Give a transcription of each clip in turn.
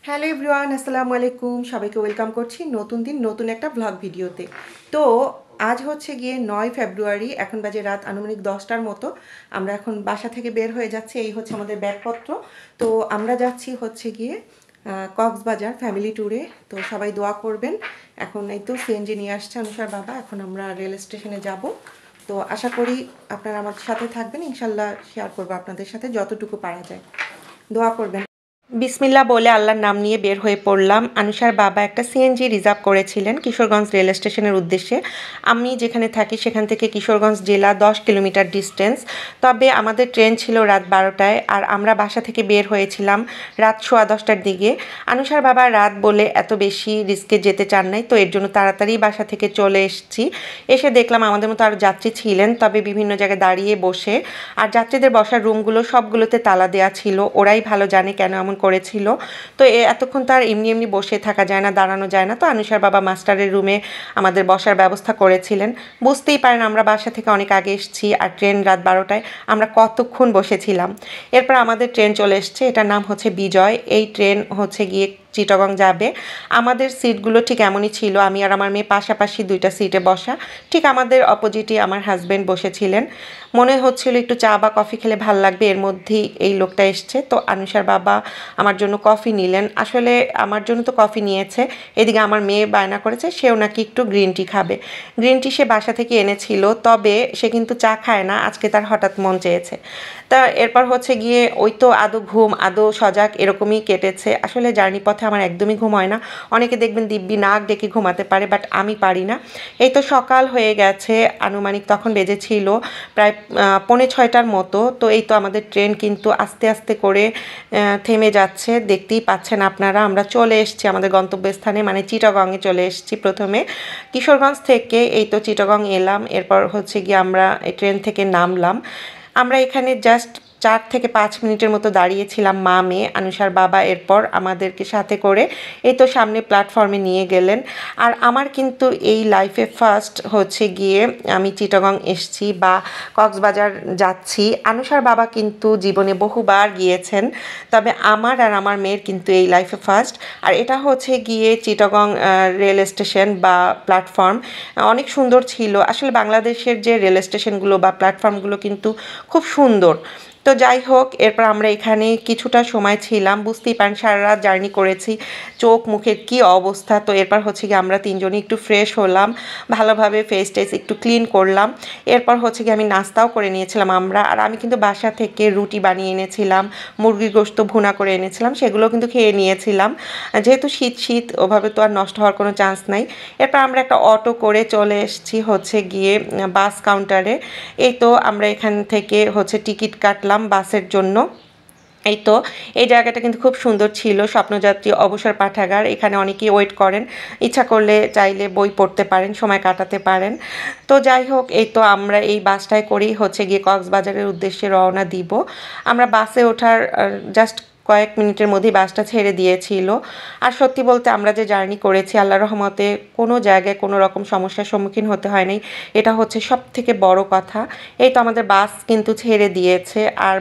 Hello everyone, আসসালামু আলাইকুম। সবাইকে ওয়েলকাম করছি নতুন দিন নতুন একটা ব্লগ ভিডিওতে। তো আজ হচ্ছে গিয়ে 9 ফেব্রুয়ারি, এখন বাজে রাত আনুমানিক 10টার মতো। আমরা এখন বাসা থেকে বের হয়ে যাচ্ছি, এই হচ্ছে আমাদের ব্যাগপত্র। তো আমরা যাচ্ছি হচ্ছে গিয়ে কক্সবাজার ফ্যামিলি ট্যুরে। তো সবাই দোয়া করবেন। এখন এই তো সিএনজি নিয়ে আসছে অনুষার বাবা, এখন আমরা রেল স্টেশনে যাব। তো আশা করি আপনারা আমার সাথে থাকবেন, ইনশাল্লাহ শেয়ার করবো আপনাদের সাথে যতটুকু পারা যায়। দোয়া করবেন। বিসমিল্লাহ বলে আল্লাহর নাম নিয়ে বের হয়ে পড়লাম। আনুষার বাবা একটা সিএনজি রিজার্ভ করেছিলেন কিশোরগঞ্জ রেল স্টেশনের উদ্দেশ্যে। আমি যেখানে থাকি সেখান থেকে কিশোরগঞ্জ জেলা 10 কিলোমিটার ডিস্টেন্স। তবে আমাদের ট্রেন ছিল রাত 12টায়, আর আমরা বাসা থেকে বের হয়েছিলাম রাত 10:15টার দিকে। আনুষার বাবা রাত বলে এত বেশি রিস্কে যেতে চান নাই, তো এর জন্য তাড়াতাড়ি বাসা থেকে চলে এসেছি। এসে দেখলাম আমাদের মতো আরও যাত্রী ছিলেন, তবে বিভিন্ন জায়গায় দাঁড়িয়ে বসে। আর যাত্রীদের বসার রুমগুলো সবগুলোতে তালা দেওয়া ছিল, ওরাই ভালো জানে কেন এমন করেছিল। তো এতক্ষণ তো আর এমনি এমনি বসে থাকা যায় না, দাঁড়ানো যায় না। তো আনুষার বাবা মাস্টারের রুমে আমাদের বসার ব্যবস্থা করেছিলেন। বুঝতেই পারেন আমরা বাসা থেকে অনেক আগে এসেছি, আর ট্রেন রাত 12টায়, আমরা কতক্ষণ বসেছিলাম। এরপর আমাদের ট্রেন চলে এসছে, এটার নাম হচ্ছে বিজয়। এই ট্রেন হচ্ছে গিয়ে চিটাগং যাবে। আমাদের সিটগুলো ঠিক এমনই ছিল, আমি আর আমার মেয়ে পাশাপাশি দুইটা সিটে বসা। ঠিক আমাদের অপোজিটে আমার হাজব্যান্ড বসেছিলেন। মনে হচ্ছিল একটু চা বা কফি খেলে ভাল লাগবে, এর মধ্যেই এই লোকটা এসছে। তো আনুষার বাবা আমার জন্য কফি নিলেন। আসলে আমার জন্য তো কফি নিয়েছে, এদিকে আমার মেয়ে বায়না করেছে সেও নাকি একটু গ্রিন টি খাবে। গ্রিন টি সে বাসা থেকে এনেছিল, তবে সে কিন্তু চা খায় না, আজকে তার হঠাৎ মন চেয়েছে। তা এরপর হচ্ছে গিয়ে ওই তো আদৌ ঘুম আদৌ সজাগ এরকমই কেটেছে। আসলে জার্নি পথে আমার একদমই ঘুম হয় না। অনেকে দেখবেন দিব্যি নাক ডেকে ঘুমাতে পারে, বাট আমি পারি না। এই তো সকাল হয়ে গেছে, আনুমানিক তখন বেজেছিল প্রায় 5:45টার মতো। তো এই তো আমাদের ট্রেন কিন্তু আস্তে আস্তে করে থেমে যাচ্ছে, দেখতেই পাচ্ছেন আপনারা। আমরা চলে এসেছি আমাদের গন্তব্যস্থানে, মানে চিটাগংয়ে চলে এসেছি। প্রথমে কিশোরগঞ্জ থেকে এই তো চিটাগং এলাম, এরপর হচ্ছে গিয়ে আমরা এই ট্রেন থেকে নামলাম। আমরা এখানে জাস্ট 4 থেকে 5 মিনিটের মতো দাঁড়িয়েছিলাম মা মেয়ে। আনুষার বাবা এরপর আমাদেরকে সাথে করে এই তো সামনে প্ল্যাটফর্মে নিয়ে গেলেন। আর আমার কিন্তু এই লাইফে ফার্স্ট হচ্ছে গিয়ে আমি চিটাগং এসছি বা কক্সবাজার যাচ্ছি। আনুষার বাবা কিন্তু জীবনে বহুবার গিয়েছেন, তবে আমার আর আমার মেয়ের কিন্তু এই লাইফে ফার্স্ট। আর এটা হচ্ছে গিয়ে চিটাগং রেল স্টেশন বা প্ল্যাটফর্ম, অনেক সুন্দর ছিল। আসলে বাংলাদেশের যে রেল স্টেশনগুলো বা প্ল্যাটফর্মগুলো কিন্তু খুব সুন্দর। তো যাই হোক, এরপর আমরা এখানে কিছুটা সময় ছিলাম। বুঝতেই পারেন সারা রাত জার্নি করেছি, চোখ মুখের কী অবস্থা। তো এরপর হচ্ছে গিয়ে আমরা তিনজনই একটু ফ্রেশ হলাম, ভালোভাবে ফেস টেস একটু ক্লিন করলাম। এরপর হচ্ছে গিয়ে আমি নাস্তাও করে নিয়েছিলাম আমরা। আর আমি কিন্তু বাসা থেকে রুটি বানিয়ে এনেছিলাম, মুরগির গোশত ভুনা করে এনেছিলাম, সেগুলো কিন্তু খেয়ে নিয়েছিলাম। যেহেতু শীত শীত, ওভাবে তো আর নষ্ট হওয়ার কোনো চান্স নাই। এরপর আমরা একটা অটো করে চলে এসেছি হচ্ছে গিয়ে বাস কাউন্টারে। এই তো আমরা এখান থেকে হচ্ছে টিকিট কাটলাম বাসের জন্য। এই তো এই জায়গাটা কিন্তু খুব সুন্দর ছিল, স্বপ্নযাত্রী অবসর পাঠাগার। এখানে অনেকেই ওয়েট করেন, ইচ্ছা করলে চাইলে বই পড়তে পারেন, সময় কাটাতে পারেন। তো যাই হোক, এই তো আমরা এই বাসটায় করেই হচ্ছে গিয়ে কক্সবাজারের উদ্দেশ্যে রওনা দিব। আমরা বাসে ওঠার জাস্ট কয়েক মিনিটের মধ্যেই বাসটা ছেড়ে দিয়েছিল। আর সত্যি বলতে আমরা যে জার্নি করেছি আল্লাহর রহমতে কোনো জায়গায় কোনো রকম সমস্যার সম্মুখীন হতে হয়নি, এটা হচ্ছে সব থেকে বড় কথা। এই তো আমাদের বাস কিন্তু ছেড়ে দিয়েছে। আর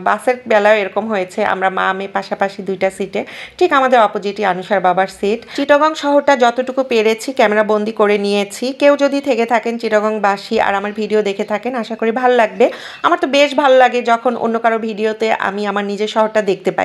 বাসের বেলায় এরকম হয়েছে, আমরা মা মেয়ে পাশাপাশি দুইটা সিটে, ঠিক আমাদের অপোজিটই আনুষার বাবার সিট। চিটাগং শহরটা যতটুকু পেরেছি ক্যামেরা বন্দি করে নিয়েছি। কেউ যদি থেকে থাকেন চিটাগংবাসী আর আমার ভিডিও দেখে থাকেন, আশা করি ভালো লাগবে। আমার তো বেশ ভালো লাগে যখন অন্য কারো ভিডিওতে আমি আমার নিজের শহরটা দেখতে পাই।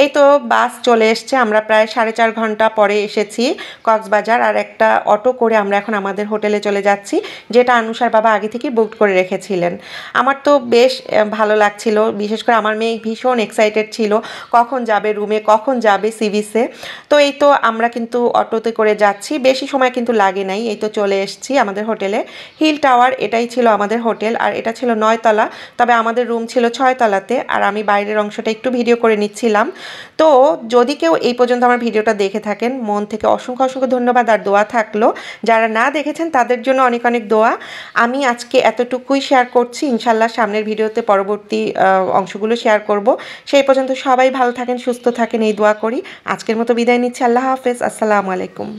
এই তো বাস চলে এসছে, আমরা প্রায় 4.5 ঘন্টা পরে এসেছি কক্সবাজার। আর একটা অটো করে আমরা এখন আমাদের হোটেলে চলে যাচ্ছি, যেটা আনুষার বাবা আগে থেকে বুক করে রেখেছিলেন। আমার তো বেশ ভালো লাগছিল, বিশেষ করে আমার মেয়ে ভীষণ এক্সাইটেড ছিল কখন যাবে রুমে, কখন যাবে সি বিচে। তো এই তো আমরা কিন্তু অটোতে করে যাচ্ছি, বেশি সময় কিন্তু লাগে নাই। এই তো চলে এসেছি আমাদের হোটেলে, হিল টাওয়ার, এটাই ছিল আমাদের হোটেল। আর এটা ছিল 9 তলা, তবে আমাদের রুম ছিল 6 তলাতে। আর আমি বাইরের অংশটা একটু ভিডিও করে নিচ্ছিলাম। তো যদি কেউ এই পর্যন্ত আমার ভিডিওটা দেখে থাকেন, মন থেকে অসংখ্য অসংখ্য ধন্যবাদ আর দোয়া থাকলো। যারা না দেখেছেন তাদের জন্য অনেক অনেক দোয়া। আমি আজকে এতটুকুই শেয়ার করছি, ইনশাল্লাহ সামনের ভিডিওতে পরবর্তী অংশগুলো শেয়ার করব। সেই পর্যন্ত সবাই ভালো থাকেন, সুস্থ থাকেন, এই দোয়া করি। আজকের মতো বিদায় নিচ্ছি, আল্লাহ হাফেজ, আসসালামু আলাইকুম।